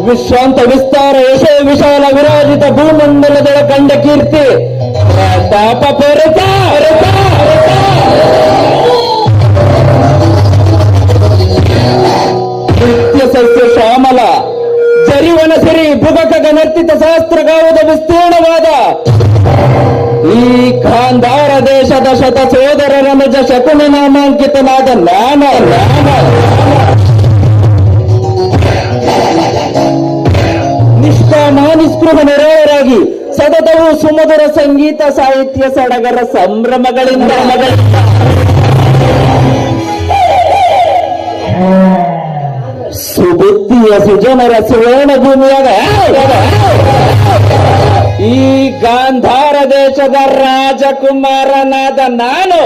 ವಿಶ್ರಾಂತ ವಿಸ್ತಾರ ಯಶೋ ವಿಶಾಲ ವಿರಾಜಿತ ಭೂಮಂಡಲದೊಳ ಕಂಡ ಕೀರ್ತಿ ಪ್ರತಾಪ ಪರತ ನಿತ್ಯ ಸಸ್ಯ ಶ್ಯಾಮಲ ಜರಿವನ ಸಿರಿ ಭುಗಕ ಗನರ್ತಿತ ಸಹಸ್ರಗಾವದ ವಿಸ್ತೀರ್ಣವಾದ ಈ ಗಾಂಧಾರ ದೇಶದ ಶತ ಸೋದರರ ನಿಜ ಶಕುನಿ ನಾಮಾಂಕಿತನಾದ ನಿಷ್ಕಾಮ ನಿಸ್ಪೃಹ ನಿರಾಳರಾಗಿ ಸತತವೂ ಸುಮಧುರ ಸಂಗೀತ ಸಾಹಿತ್ಯ ಸಡಗರ ಸಂಭ್ರಮಗಳಿಂದ ಸುಬುದ್ಧಿಯ ಸುಜನರ ಸುವರ್ಣ ಭೂಮಿಯಾಗ ಈ ಗಾಂಧಾರ ದೇಶದ ರಾಜಕುಮಾರನಾದ ನಾನು